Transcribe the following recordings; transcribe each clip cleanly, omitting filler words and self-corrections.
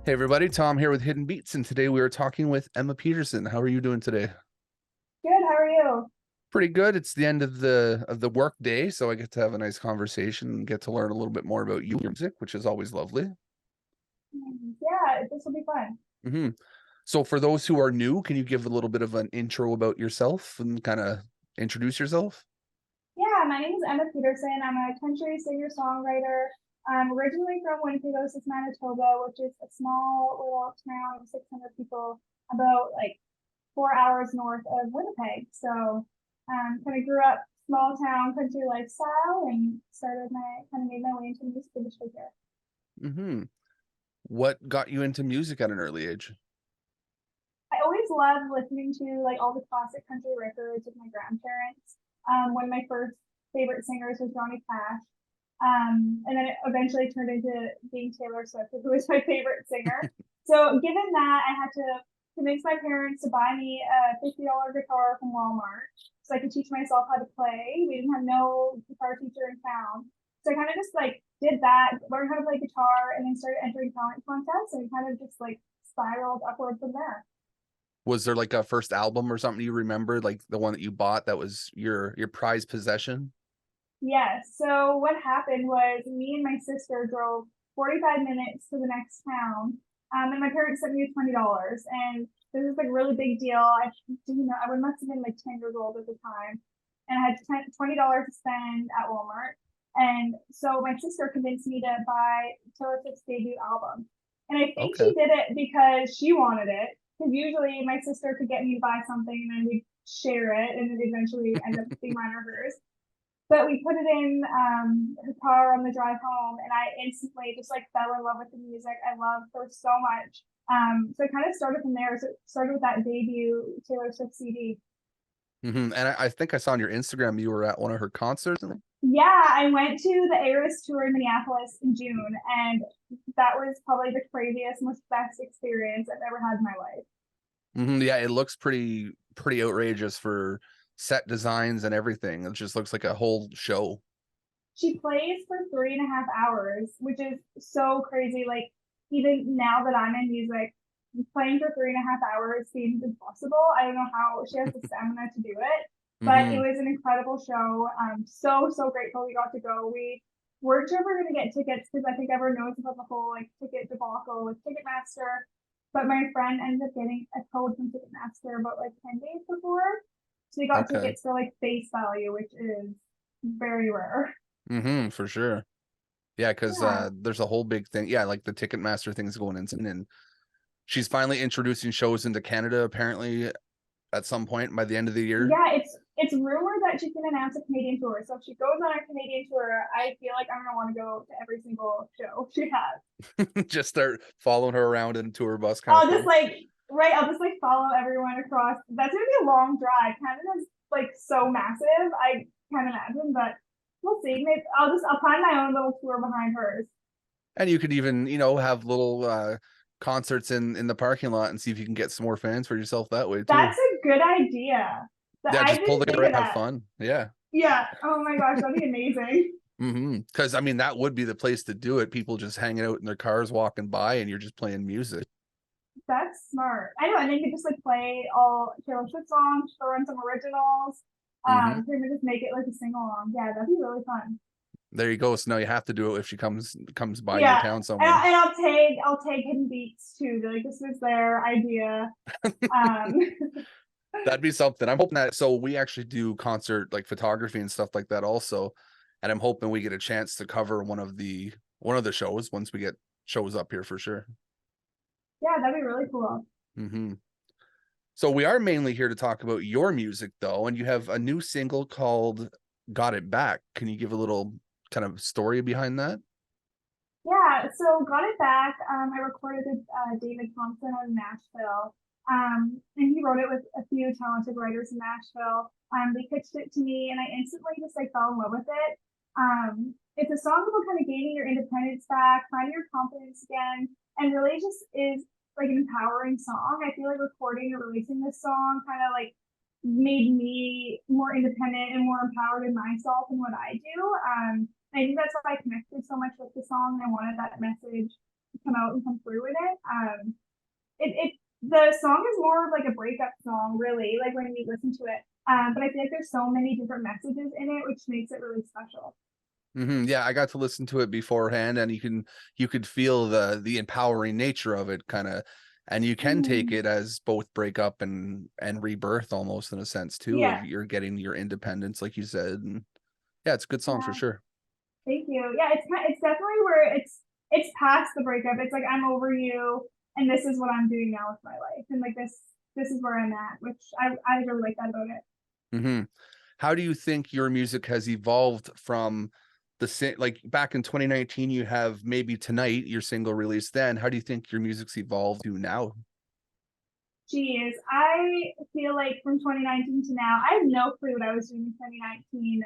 Hey everybody, Tom here with Hidden Beats, and today we are talking with Emma Peterson. How are you doing today? Good, how are you? Pretty good. It's the end of the work day, so I get to have a nice conversation and get to learn a little bit more about your music, which is always lovely. Yeah, this will be fun. hmm So for those who are new, can you give a little bit of an intro about yourself and kind of introduce yourself? Yeah, my name is Emma Peterson. I'm a country singer-songwriter. I'm originally from Winnipeg, Manitoba, which is a small little town of 600 people, about like 4 hours north of Winnipeg. So kind of grew up small town country lifestyle and made my way into the music industry here. hmm What got you into music at an early age? I always loved listening to like all the classic country records with my grandparents. One of my first favorite singers was Johnny Cash. And then it eventually turned into being Taylor Swift, who was my favorite singer. So given that, I had to convince my parents to buy me a $50 guitar from Walmart so I could teach myself how to play. We didn't have no guitar teacher in town. So I kind of just like did that, learned how to play guitar, and then started entering talent contests and kind of just like spiraled upward from there. Was there like a first album or something you remember, like the one that you bought that was your prized possession? Yes. So what happened was me and my sister drove 45 minutes to the next town, and my parents sent me $20. And this is like a really big deal. I didn't know. I must have been like 10 years old at the time, and I had $20 to spend at Walmart. And so my sister convinced me to buy Taylor Swift's debut album. And I think Okay. she did it because she wanted it. Because usually my sister could get me to buy something and then we'd share it and it eventually end up being mine or hers. But we put it in her car on the drive home, and I instantly just like fell in love with the music. I loved her so much. So it kind of started from there. So it started with that debut Taylor Swift CD. And I think I saw on your Instagram you were at one of her concerts. Yeah, I went to the Eras tour in Minneapolis in June, and that was probably the craziest, most best experience I've ever had in my life. Yeah, it looks pretty outrageous for set designs and everything. It just looks like a whole show. She plays for 3.5 hours, which is so crazy. Like, even now that I'm in music, playing for 3.5 hours seems impossible. I don't know how she has the stamina to do it, but it hmm was an incredible show. So grateful we got to go. We weren't sure if we are gonna get tickets because I think everyone knows about the whole like ticket debacle with Ticketmaster. But my friend ended up getting a code from Ticketmaster about like 10 days before. So we got Okay. tickets for like face value, which is very rare. For sure. Yeah, because Yeah. there's a whole big thing. Yeah, like the Ticketmaster thing's going insane, and she's finally introducing shows into Canada apparently at some point by the end of the year. Yeah, it's rumored that she can announce a Canadian tour. So if she goes on a Canadian tour, I feel like I'm gonna want to go to every single show she has. Just start following her around in a tour bus kind of I'll just thing. like right, I'll just like follow everyone across. That's gonna be a long drive. Canada's like so massive. I can't imagine, but we'll see. Maybe I'll plan my own little tour behind hers. And you could even, have little concerts in the parking lot and see if you can get some more fans for yourself that way too. That's a good idea. That Yeah, I just pull didn't think together of and have that. fun. Yeah. Yeah. Oh my gosh, that'd be amazing. Because I mean, that would be the place to do it. People just hanging out in their cars, walking by, and you're just playing music. That's smart. I know, and then you could just like play all Taylor Swift songs, throw in some originals, hmm pretty much just make it like a sing along. Yeah, that'd be really fun. There you go. So now you have to do it if she comes by your Yeah, town and, somewhere. and I'll take Hidden Beats too. Like this was their idea. Um, That'd be something. I'm hoping that so we actually do concert like photography and stuff like that also. And I'm hoping we get a chance to cover one of the shows once we get shows up here for sure. yeah, that'd be really cool. hmm So we are mainly here to talk about your music though, and you have a new single called Got It Back. Can you give a little kind of story behind that? Yeah, so got it back. I recorded with David Thompson in Nashville, and he wrote it with a few talented writers in Nashville. They pitched it to me, and I instantly just like fell in love with it. It's a song about kind of gaining your independence back, finding your confidence again, and really just is like an empowering song. I feel like recording and releasing this song kind of like made me more independent and more empowered in myself and what I do. I think that's why I connected so much with the song. I wanted that message come out and come through with it. The song is more of like a breakup song, really, like when you listen to it. But I feel like there's so many different messages in it, which makes it really special. Yeah, I got to listen to it beforehand, and you could feel the empowering nature of it, kind of, and you can take Mhm. it as both breakup and rebirth, almost in a sense too, of Yeah, you're getting your independence, like you said. And yeah, it's a good song for yeah. sure. Thank you. Yeah, it's definitely where it's past the breakup. It's like I'm over you, and this is what I'm doing now with my life, and like this is where I'm at, which I really like that about it. hmm How do you think your music has evolved from like back in 2019? You have Maybe Tonight, your single released then. How do you think your music's evolved to now? Geez, I feel like from 2019 to now, I have no clue what I was doing in 2019.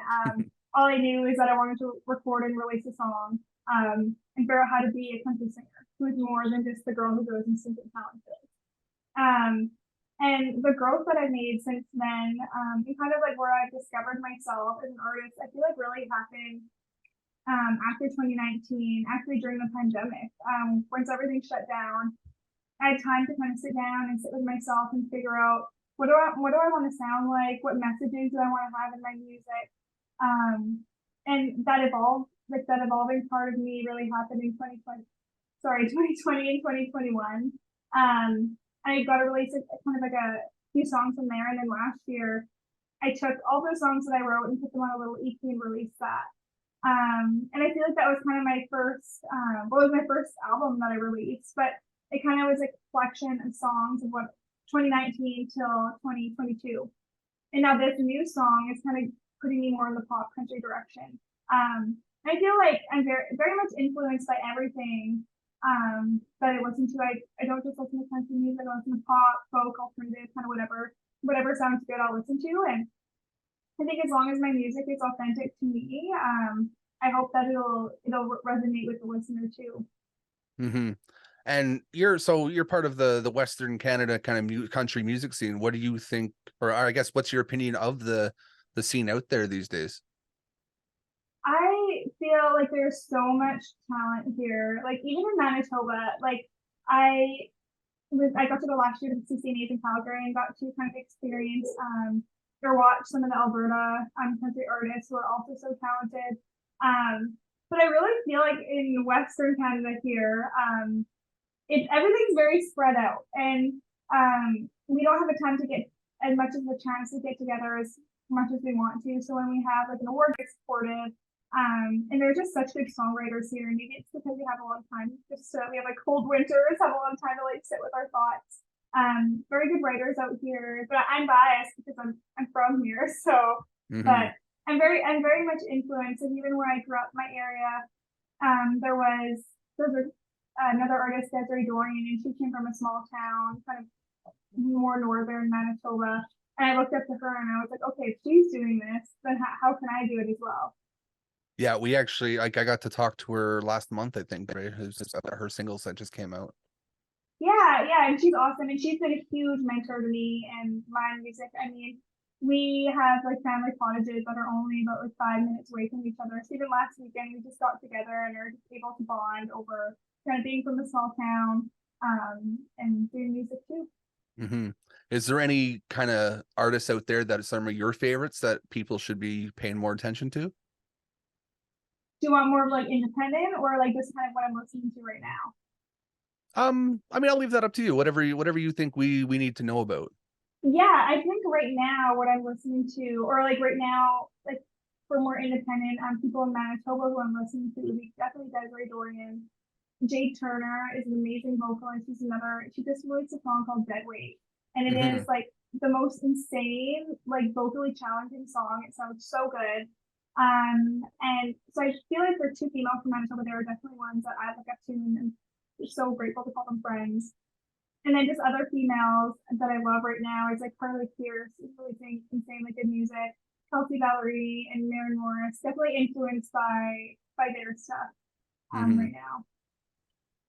All I knew is that I wanted to record and release a song, and figure out how to be a country singer who is more than just the girl who goes and sings and talented. Um, and the growth that I've made since then, and kind of like where I've discovered myself as an artist, I feel like really happened after 2019, actually during the pandemic. Once everything shut down, I had time to kind of sit down and sit with myself and figure out what do I want to sound like, what messages do I want to have in my music, and that evolved, like that evolving part of me really happened in 2020. Sorry, 2020 and 2021. I got to release kind of like a few songs from there, and then last year I took all those songs that I wrote and put them on a little EP and released that. And I feel like that was kind of my first, well, it was my first album that I released, but it kind of was a collection of songs of what 2019 till 2022. And now this new song is kind of putting me more in the pop country direction. I feel like I'm very much influenced by everything that I listen to. I don't just listen to country music, I listen to pop, folk, alternative, kind of whatever sounds good I'll listen to. And I think as long as my music is authentic to me, I hope that it'll resonate with the listener too. hmm And you're part of the Western Canada kind of country music scene. What do you think, or I guess, what's your opinion of the scene out there these days? I feel like there's so much talent here. Like even in Manitoba, like I I got to go last year to the CCNAs in Calgary and got to kind of experience or watch some of the Alberta country artists who are also so talented. But I really feel like in Western Canada here, everything's very spread out, and we don't have a time to get as much of a chance to get together as much as we want to. So when we have like an award get supported, and there's just such good songwriters here, and maybe it's because we have a lot of time. Just we have like cold winters, have a lot of time to like sit with our thoughts. Very good writers out here, but I'm biased because I'm from here. So, hmm but I'm very much influenced, and even where I grew up, my area, there was another artist, Desiree Dorian, and she came from a small town, kind of more northern Manitoba. And I looked up to her and I was like, okay, if she's doing this, then how can I do it as well? Yeah, we actually, like, I got to talk to her last month, I think, right? It was just her singles that just came out. Yeah, yeah, and she's awesome, and she's been a huge mentor to me and my music. I mean, we have like family cottages that are only about like 5 minutes away from each other. So even last weekend, we just got together and are just able to bond over kind of being from a small town, and doing music too. hmm Is there any kind of artists out there that are some of your favorites that people should be paying more attention to? Do you want more of like independent or like just kind of what I'm listening to right now? I mean, I'll leave that up to you. Whatever you think we need to know about. Yeah, I think right now what I'm listening to, or like right now, like for more independent people in Manitoba who I'm listening to, would be definitely Desiree Dorian. Jade Turner is an amazing vocalist. She just released a song called Dead Weight. And it hmm is like the most insane, like vocally challenging song. It sounds so good. And so I feel like for two females from Manitoba, there are definitely ones that I look up to and I'm so grateful to call them friends. And then just other females that I love right now is like Carly Pierce is releasing insanely good music. Kelsey Valerie and Maren Morris, definitely influenced by their stuff hmm right now.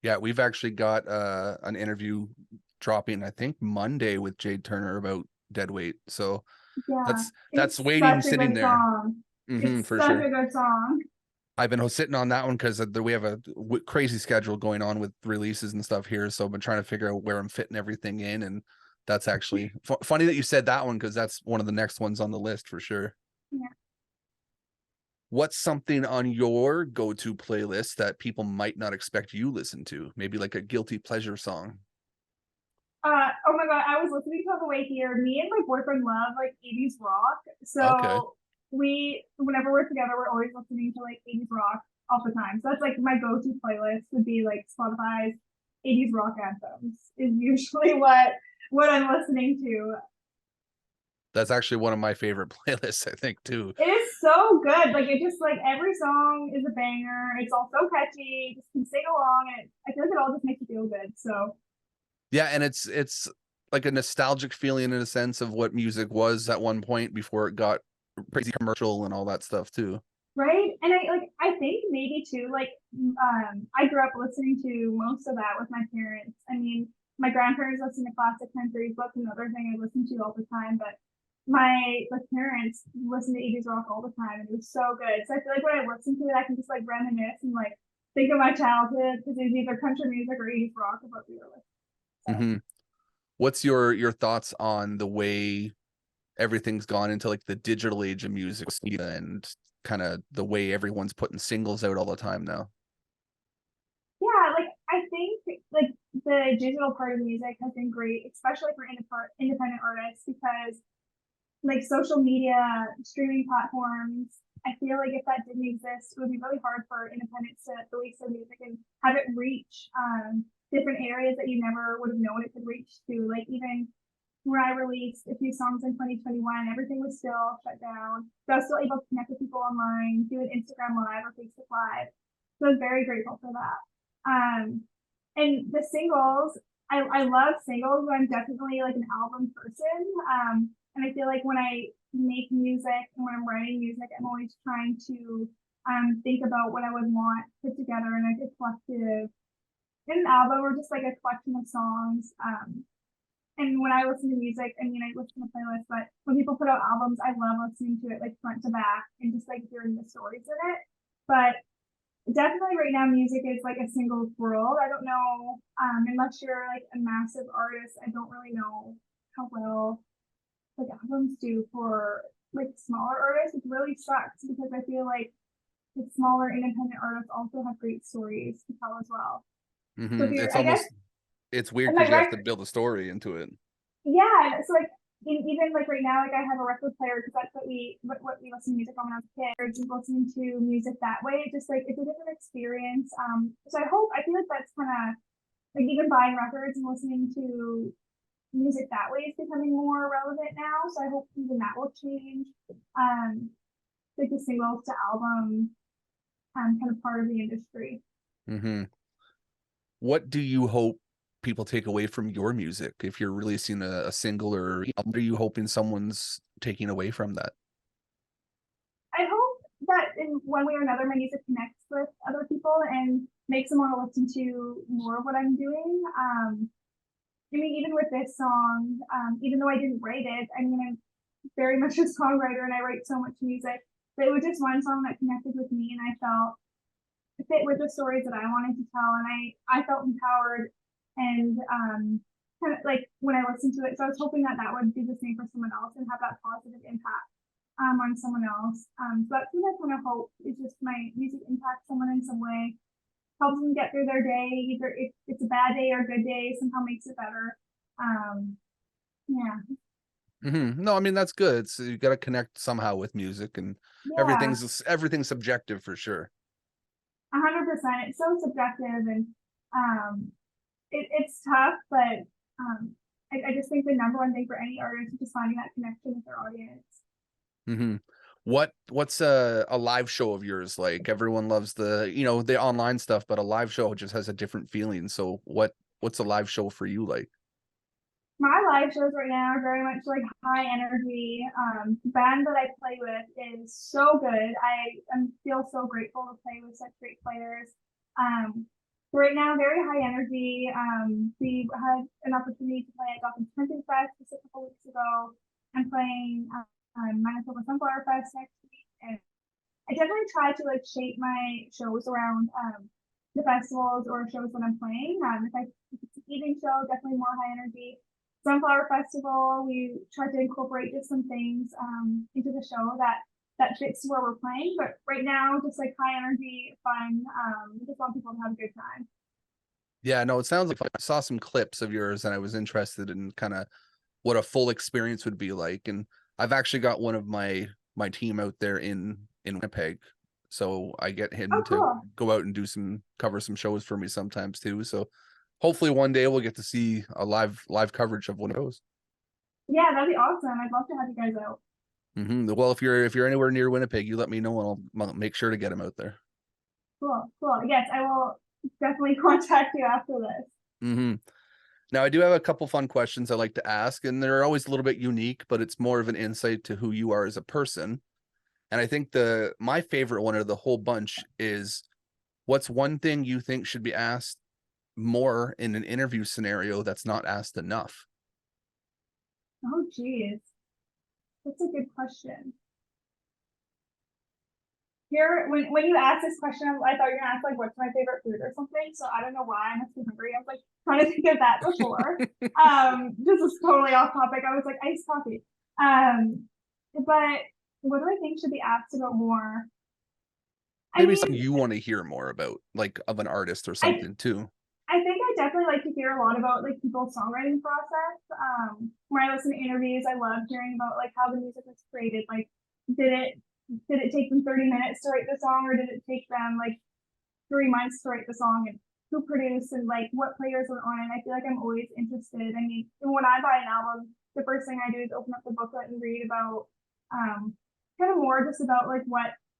Yeah, we've actually got an interview dropping, I think Monday, with Jade Turner about Deadweight. So Yeah, that's it's waiting, such a sitting good there. song. It's For such a sure. good song. I've been sitting on that one because we have a crazy schedule going on with releases and stuff here. So I've been trying to figure out where I'm fitting everything in. And that's actually funny that you said that one, because that's one of the next ones on the list for sure. Yeah. What's something on your go-to playlist that people might not expect you listen to? Maybe like a guilty pleasure song. Oh my god, I was listening to on the way here. Me and my boyfriend love like 80s rock. Okay. So whenever we're together, we're always listening to like 80s rock all the time. So that's like my go-to playlist would be like Spotify's 80s rock anthems is usually what I'm listening to. That's actually one of my favorite playlists, I think, too. It is so good. Like it just like every song is a banger. It's all so catchy. You just can sing along, and I feel like it all just makes you feel good. So Yeah, and it's like a nostalgic feeling in a sense of what music was at one point before it got crazy commercial and all that stuff too. right, and I think maybe too like I grew up listening to most of that with my parents. I mean, my grandparents listen to classic country, so that's another thing I listen to all the time. But my parents listen to 80s rock all the time, and it was so good. So I feel like when I listen to it, I can just like reminisce and like think of my childhood because it was either country music or 80s rock of what we were listening. So. Hmm. What's your thoughts on the way everything's gone into like the digital age of music and kind of the way everyone's putting singles out all the time now? Yeah, like I think like the digital part of music has been great, especially for independent artists, because like social media, streaming platforms, I feel like if that didn't exist, it would be really hard for independents to release their music and have it reach different areas that you never would have known it could reach to. Like even when I released a few songs in 2021, everything was still shut down. So I was still able to connect with people online, do an Instagram live or Facebook live. So I was very grateful for that. And the singles, I love singles, but I'm definitely like an album person. And I feel like when I make music and when I'm writing music, I'm always trying to think about what I would want put together in like a collective, in an album or just like a collection of songs. And when I listen to music, I mean, I listen to playlists, but when people put out albums, I love listening to it like front to back and just like hearing the stories in it. But definitely right now, music is like a single world. I don't know, unless you're like a massive artist, I don't really know how well like albums do for like smaller artists. It really sucks because I feel like the smaller independent artists also have great stories to tell as well. So if you're, It's I guess, almost, it's weird am I because you have to right? build a story into it. Yeah, so like even like right now, like I have a record player because that's what we listen to music on when I was a kid. Or just listening to music that way, it just like it's a different experience. So I feel like that's kind of like even buying records and listening to music that way is becoming more relevant now. So I hope even that will change. Um, like the singles to album kind of part of the industry. Hmm. What do you hope people take away from your music if you're releasing a single, or what are you hoping someone's taking away from that? I hope that in one way or another, my music connects with other people and makes them want to listen to more of what I'm doing. I mean, even with this song, even though I didn't write it, I mean, I'm very much a songwriter and I write so much music, but it was just one song that connected with me and I felt fit with the stories that I wanted to tell. And I felt empowered and kind of like when I listened to it. So I was hoping that that would do the same for someone else and have that positive impact on someone else. So that's what I kind of hope is just my music impacts someone in some way, helps them get through their day, either if it's a bad day or a good day, somehow makes it better. Um, yeah, No, I mean that's good. It's, you got to connect somehow with music, and yeah, everything's subjective for sure. 100%. It's so subjective and um, it's tough, but I just think the number one thing for any artist is just finding that connection with their audience. Hmm. What's a live show of yours like? Everyone loves the online stuff, but a live show just has a different feeling. So what's a live show for you like? My live shows right now are very much like high energy. The band that I play with is so good. I feel so grateful to play with such great players. Um, right now, very high energy. We had an opportunity to play at Dolphin Country Fest just a couple weeks ago. I'm playing Manitoba Sunflower Fest next week, and I definitely try to like shape my shows around the festivals or shows that I'm playing. If it's an evening show, definitely more high energy. Sunflower Festival, we try to incorporate just some things into the show that fits where we're playing. But right now, just like high energy, fun. Just want people to have a good time. Yeah, no, it sounds like I saw some clips of yours and I was interested in kind of what a full experience would be like. And I've actually got one of my team out there in Winnipeg. So I get him Oh, to cool. go out and cover some shows for me sometimes too. So hopefully one day we'll get to see a live coverage of one of those. Yeah, that'd be awesome. I'd love to have you guys out. Well, if you're anywhere near Winnipeg, you let me know and I'll make sure to get him out there. Cool, cool. Yes, I will definitely contact you after this. hmm Now, I do have a couple fun questions I like to ask, and they're always a little bit unique, but it's more of an insight to who you are as a person. And I think my favorite one of the whole bunch is, what's one thing you think should be asked more in an interview scenario that's not asked enough? Oh, geez. That's a good question. Here, when you asked this question, I thought you were gonna ask like what's my favorite food or something. So I don't know why I must be hungry. I was like trying to think of that before. This is totally off topic. I was like iced coffee. But what do I think should be asked about more? I Maybe something mean, you want to hear more about, like of an artist or I something too. I think I definitely like to hear a lot about like people's songwriting process. When I listen to interviews, I love hearing about like how the music was created. Like, did it did it take them 30 minutes to write the song, or did it take them like 3 months to write the song? And who produced and like what players were on it? I feel like I'm always interested. I mean, when I buy an album, the first thing I do is open up the booklet and read about kind of more just about like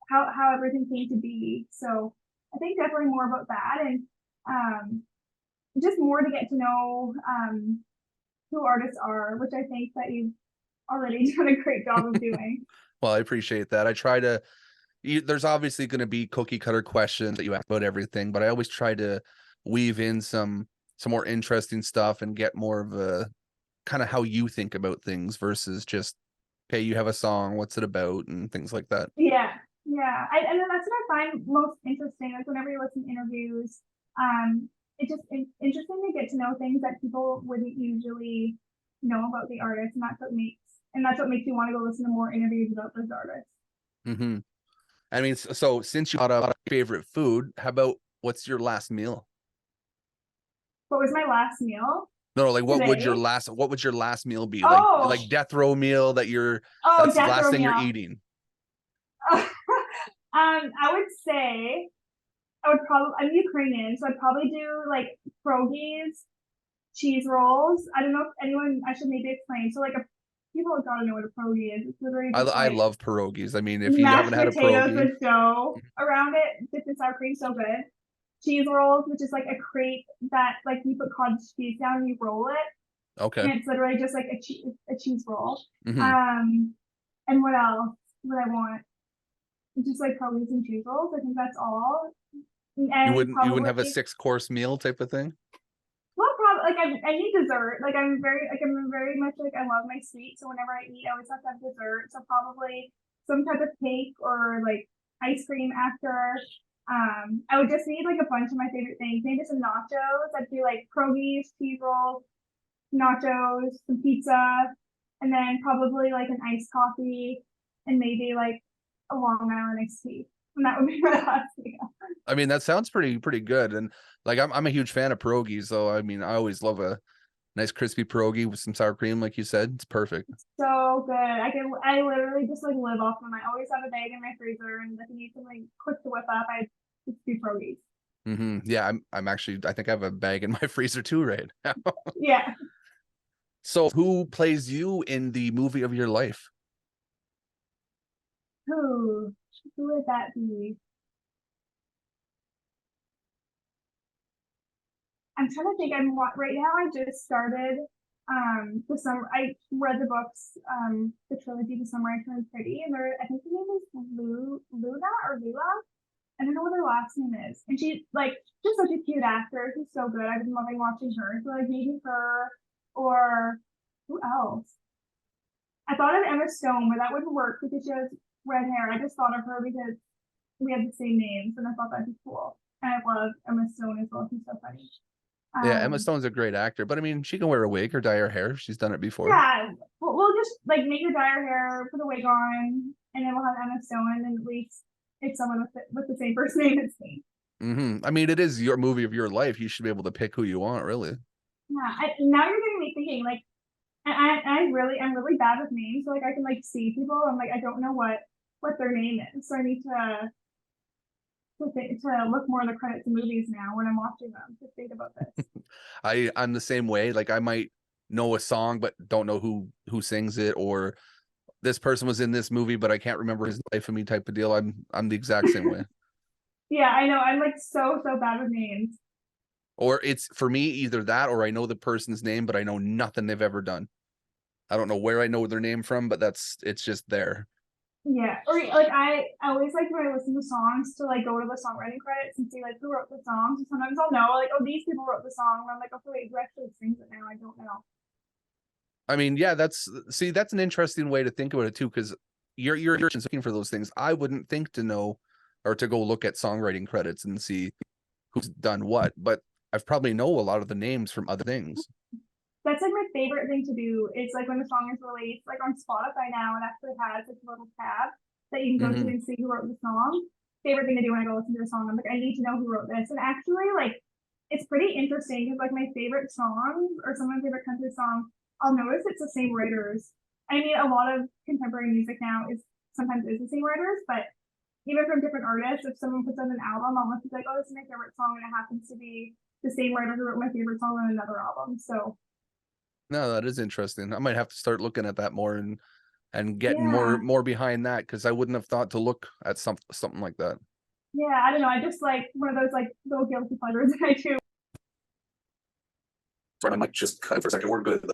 how everything came to be. So I think definitely more about that and um just more to get to know who artists are, which I think that you've already done a great job of doing. Well, I appreciate that. I try to there's obviously going to be cookie cutter questions that you ask about everything, but I always try to weave in some more interesting stuff and get more of a kind of how you think about things versus just, okay, you have a song, what's it about, and things like that. Yeah, yeah. And then that's what I find most interesting. Like whenever you listen to interviews, it's just interesting to get to know things that people wouldn't usually know about the artist, and that's what makes you want to go listen to more interviews about those artists. hmm I mean, so since you brought up favorite food, how about what's your last meal? What was my last meal No, like today? what would your last meal be? Oh, Like death row meal oh, that's the death last row thing you're meal. eating. I would say I would probably I'm Ukrainian, so I'd probably do like pierogies, cheese rolls. I don't know if anyone I should maybe explain. So like a people have got to know what a pierogi is. It's literally just I like love pierogies. I mean, if you haven't mashed had a potatoes pierogi, with dough around it, dipped in sour cream, so good. Cheese rolls, which is like a crepe that like you put cottage cheese down and you roll it, okay. and it's literally just like a cheese roll. hmm Um, and what else would I want? Just like pierogies and cheese rolls. I think that's all. And You wouldn't probably have a 6 course meal type of thing? well, probably like I need dessert. Like I'm very much like I love my sweet. So whenever I eat, I always have to have dessert. So probably some type of cake or like ice cream after. I would just need like a bunch of my favorite things. Maybe some nachos. I'd do like pierogies, cheese rolls, nachos, some pizza, and then probably like an iced coffee and maybe like a Long Island iced tea. And that would be my last meal. I mean, that sounds pretty good. And like I'm a huge fan of pierogies, so I mean, I always love a nice crispy pierogi with some sour cream, like you said. It's perfect. So good. I literally just like live off them. I always have a bag in my freezer, and if you need something quick to whip up, I just do pierogies. Yeah, I'm actually I think I have a bag in my freezer too right now. Yeah. So who plays you in the movie of your life? Who would that be? I'm trying to think. Right now. I just started the summer. I read the books, the trilogy, The Summer I Turned Pretty, and I think her name is Luna or Lula. I don't know what her last name is. And she's like just such a cute actor. She's so good. I've been loving watching her. So like maybe her or who else? I thought of Emma Stone, but that wouldn't work because she has red hair. I just thought of her because we have the same names, and I thought that'd be cool. And I love Emma Stone as well. She's so funny. Yeah, Emma Um, Stone's a great actor, but I mean, she can wear a wig or dye her hair. She's done it before. yeah, we'll just like make her dye her hair, put a wig on, and then we'll have Emma Stone, and at least it's someone with the same first name as me. I mean, it is your movie of your life. You should be able to pick who you want, really. Yeah, now you're getting me thinking. Like, I'm really bad with names. So like, I can like see people. I'm like, I don't know what their name is. So I need to look more in the credits of movies now when I'm watching them to think about this. I'm the same way. Like I might know a song, but don't know who sings it, or this person was in this movie, but I can't remember his life of me type of deal. I'm the exact same way. Yeah, I know. I'm like so bad with names. Or it's for me either that, or I know the person's name, but I know nothing they've ever done. I don't know where I know their name from, but it's just there. Yeah, or like I always like when I listen to songs to like go to the songwriting credits and see like who wrote the songs. And sometimes I'll know like, oh, these people wrote the song. And I'm like, okay, wait, who actually sings it now? I don't know. I mean, yeah, that's an interesting way to think about it too, because you're looking for those things. I wouldn't think to know or to go look at songwriting credits and see who's done what, but I've probably know a lot of the names from other things. That's like my favorite thing to do. Is like when the song is released, like on Spotify now, it actually has like a little tab that you can go to and see who wrote the song. Favorite thing to do when I go listen to a song, I'm like, I need to know who wrote this. And actually, like, it's pretty interesting because like my favorite songs or some of my favorite country songs, I'll notice it's the same writers. I mean, a lot of contemporary music now is sometimes is the same writers, but even from different artists, if someone puts out an album, I'll be like, oh, this is my favorite song, and it happens to be the same writer who wrote my favorite song on another album. So No, that is interesting. I might have to start looking at that more and getting yeah, more behind that, because I wouldn't have thought to look at something like that. yeah, I don't know. I just like one of those like little guilty pleasures that I do. Sorry, I might just cut for a second. We're good.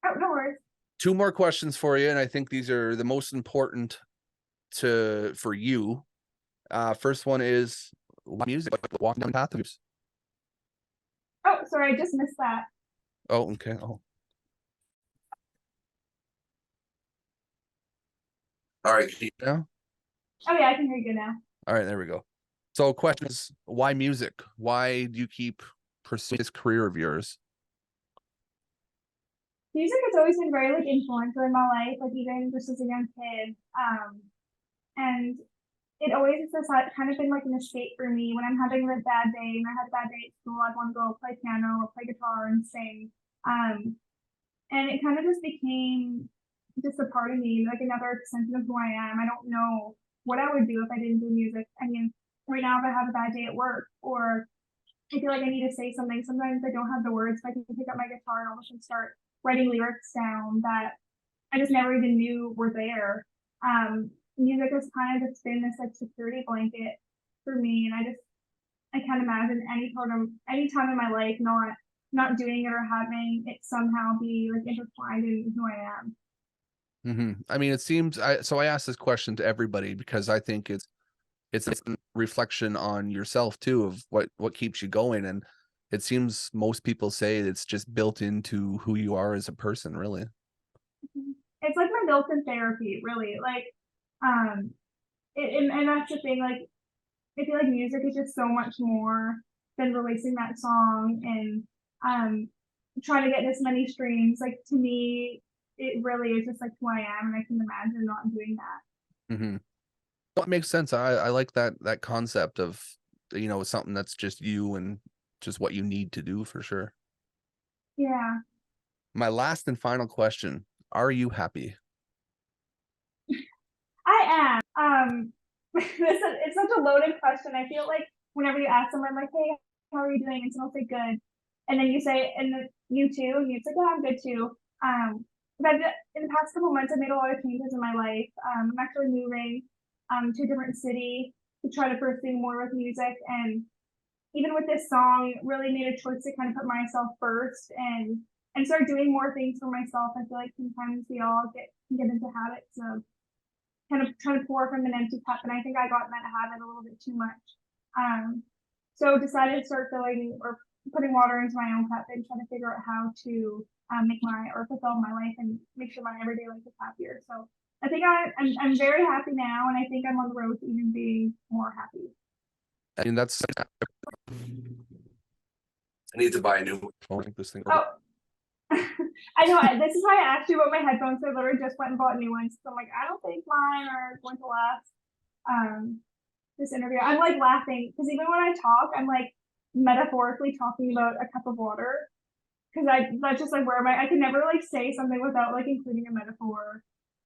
Oh, no worries. Two more questions for you, and I think these are the most important for you. First one is music, like walking down the path of yours. Oh, sorry, I just missed that. Oh, okay. Oh. All right. Now? Oh yeah, I can hear you now. All right, there we go. So question is, why music? Why do you keep pursuing this career of yours? Music has always been very like influential in my life, like even just as a young kid. And it always has kind of been like an escape for me when I'm having a bad day and I had a bad day at school. I want to go play piano or play guitar and sing. And it kind of just became just a part of me, like another extension of who I am. I don't know what I would do if I didn't do music. I mean, right now, if I have a bad day at work or I feel like I need to say something, sometimes I don't have the words, but I can pick up my guitar and almost start writing lyrics down that I just never even knew were there. Music has kind of just been this like security blanket for me, and I can't imagine any time in my life not doing it or having it somehow be like intertwined in who I am. I mean, it seems I asked this question to everybody because I think it's a reflection on yourself too, of what keeps you going, and it seems most people say it's just built into who you are as a person, really. It's like my built-in therapy, really. Like, and that's the thing. Like, I feel like music is just so much more than releasing that song and trying to get this many streams. Like to me, it really is just like who I am, and I can imagine not doing that. That makes sense. I like that concept of, something that's just you and just what you need to do, for sure. Yeah, My last and final question: are you happy? I am. It's such a loaded question. I feel like whenever you ask someone like, "Hey, how are you doing?" and someone will say good, and then you say, "And then you too," and you say, "Yeah, I'm good too." But in the past couple months, I've made a lot of changes in my life. I'm actually moving to a different city to try to pursue more with music, and even with this song, really made a choice to kind of put myself first and start doing more things for myself. I feel like sometimes we all get into habits of kind of trying to pour from an empty cup. And I think I got in that habit a little bit too much. So decided to start filling or putting water into my own cup and trying to figure out how to make my or fulfill my life and make sure my everyday life is happier. So I think I'm very happy now, and I think I'm on the road to even being more happy. I mean, that's. I need to buy a new phone. I think this thing. Oh, I know. This is why I asked you about my headphones. So I literally just went and bought new ones. So I'm like, I don't think mine are going to last. This interview, I'm like laughing because even when I talk, I'm like metaphorically talking about a cup of water. Because that's just like where I can never like say something without like including a metaphor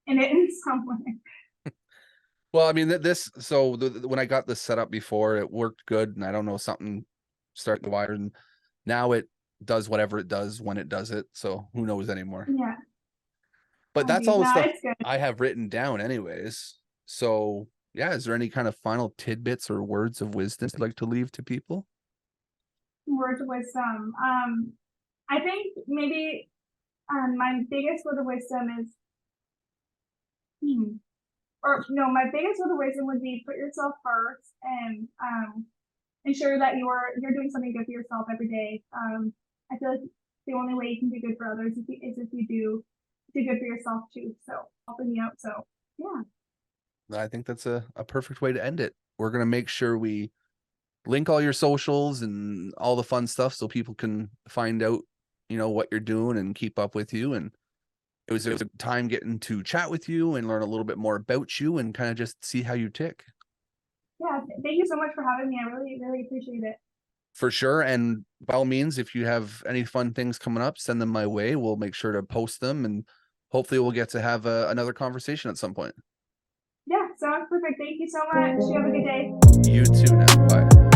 in it in some way. Well, I mean, so when I got this set up before, it worked good, and I don't know, something started the wire, and now it does whatever it does when it does it. So who knows anymore? Yeah. But that's all the stuff it's good. I have written down, anyways. So yeah, is there any kind of final tidbits or words of wisdom you'd like to leave to people? Words of wisdom. I think maybe my biggest word of wisdom is or no, my biggest word of wisdom would be put yourself first and ensure that you're doing something good for yourself every day. I feel like the only way you can do good for others is if you do good for yourself too. So helping me out. So yeah. I think that's a perfect way to end it. We're gonna make sure we link all your socials and all the fun stuff so people can find out, what you're doing and keep up with you. And it was a time getting to chat with you and learn a little bit more about you and kind of just see how you tick. Yeah, thank you so much for having me. I really, really appreciate it. For sure. And by all means, if you have any fun things coming up, send them my way. We'll make sure to post them, and hopefully we'll get to have another conversation at some point. Yeah, sounds perfect. Thank you so much. You have a good day. You too now. Bye.